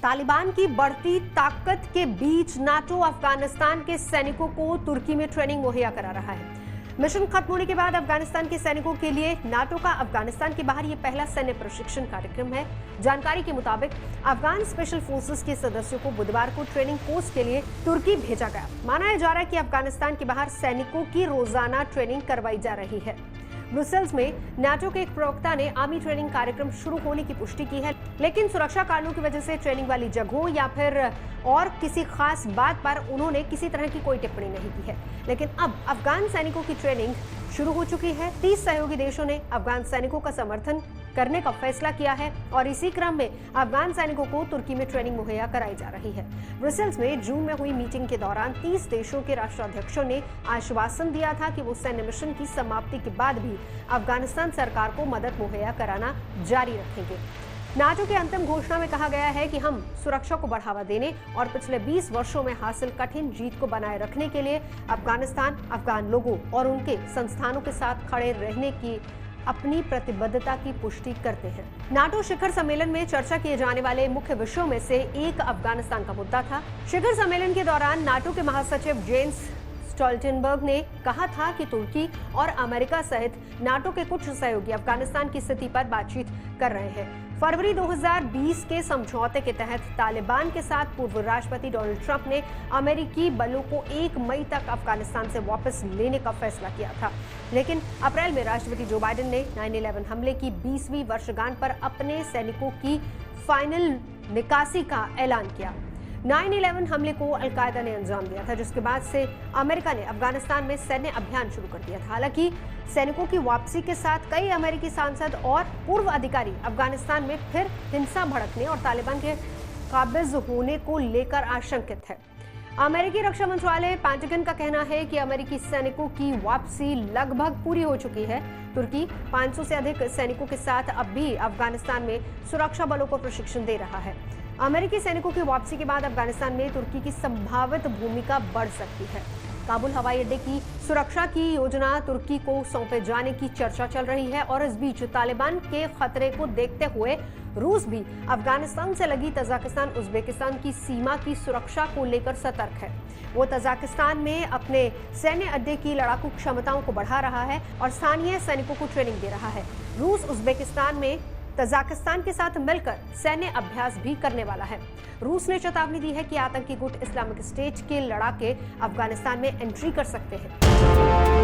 तालिबान की बढ़ती ताकत के बीच नाटो अफगानिस्तान के सैनिकों को तुर्की में ट्रेनिंग मुहैया करा रहा है। मिशन खत्म होने के बाद अफगानिस्तान के सैनिकों के लिए नाटो का अफगानिस्तान के बाहर ये पहला सैन्य प्रशिक्षण कार्यक्रम है। जानकारी के मुताबिक अफगान स्पेशल फोर्सेस के सदस्यों को बुधवार को ट्रेनिंग कोर्स के लिए तुर्की भेजा गया। माना जा रहा है कि अफगानिस्तान के बाहर सैनिकों की रोजाना ट्रेनिंग करवाई जा रही है। ब्रुसेल्स में नाटो के एक प्रवक्ता ने आर्मी ट्रेनिंग कार्यक्रम शुरू होने की पुष्टि की है, लेकिन सुरक्षा कारणों की वजह से ट्रेनिंग वाली जगहों या फिर और किसी खास बात पर उन्होंने किसी तरह की कोई टिप्पणी नहीं की है। लेकिन अब अफगान सैनिकों की ट्रेनिंग शुरू हो चुकी है। 30 सहयोगी देशों ने अफगान सैनिकों का समर्थन करने का फैसला किया है और इसी क्रम में अफगान सैनिकों को तुर्की में ट्रेनिंग मुहैया कराई जा रही है। ब्रुसेल्स में जून में हुई मीटिंग के दौरान 30 देशों के राष्ट्राध्यक्षों ने आश्वासन दिया था कि वो सैन्य मिशन की समाप्ति के बाद भी अफगानिस्तान सरकार को मदद मुहैया कराना जारी रखेंगे। नाटो की अंतिम घोषणा में कहा गया है कि हम सुरक्षा को बढ़ावा देने और पिछले 20 वर्षों में हासिल कठिन जीत को बनाए रखने के लिए अफगानिस्तान, अफगान लोगों और उनके संस्थानों के साथ खड़े रहने की अपनी प्रतिबद्धता की पुष्टि करते हैं। नाटो शिखर सम्मेलन में चर्चा किए जाने वाले मुख्य विषयों में से एक अफगानिस्तान का मुद्दा था। शिखर सम्मेलन के दौरान नाटो के महासचिव जेंस स्टोल्टेनबर्ग ने कहा था कि तुर्की और अमेरिका सहित नाटो के कुछ सहयोगी अफगानिस्तान की स्थिति पर बातचीत कर रहे हैं। फरवरी 2020 के समझौते के तहत तालिबान के साथ पूर्व राष्ट्रपति डोनाल्ड ट्रंप ने अमेरिकी बलों को 1 मई तक अफगानिस्तान से वापस लेने का फैसला किया था, लेकिन अप्रैल में राष्ट्रपति जो बाइडेन ने 9/11 हमले की 20वीं वर्षगांठ पर अपने सैनिकों की फाइनल निकासी का ऐलान किया। 9/11 हमले को अलकायदा ने अंजाम दिया था, जिसके बाद से अमेरिका ने अफगानिस्तान में सैन्य अभियान शुरू कर दिया था। हालांकि सैनिकों की वापसी के साथ कई अमेरिकी सांसद और पूर्व अधिकारी अफगानिस्तान में फिर हिंसा भड़कने और तालिबान के काबिज होने को लेकर आशंकित है। अमेरिकी रक्षा मंत्रालय पेंटागन का कहना है कि अमेरिकी सैनिकों की वापसी लगभग पूरी हो चुकी है। तुर्की 500 से अधिक सैनिकों के साथ अब भी अफगानिस्तान में सुरक्षा बलों को प्रशिक्षण दे रहा है। अमेरिकी सैनिकों की वापसी के बाद अफगानिस्तान में तुर्की की संभावित भूमिका बढ़ सकती है। काबुल हवाई अड्डे की सुरक्षा की योजना तुर्की को सौंपे जाने की चर्चा चल रही है और इस बीच तालिबान के खतरे को देखते हुए रूस भी अफगानिस्तान से लगी तजाकिस्तान उज्बेकिस्तान की सीमा की सुरक्षा को लेकर सतर्क है। वो तजाकिस्तान में अपने सैन्य अड्डे की लड़ाकू क्षमताओं को बढ़ा रहा है और स्थानीय सैनिकों को ट्रेनिंग दे रहा है। रूस उज्बेकिस्तान में तजाकिस्तान के साथ मिलकर सैन्य अभ्यास भी करने वाला है। रूस ने चेतावनी दी है कि आतंकी गुट इस्लामिक स्टेट के लड़ाके अफगानिस्तान में एंट्री कर सकते हैं।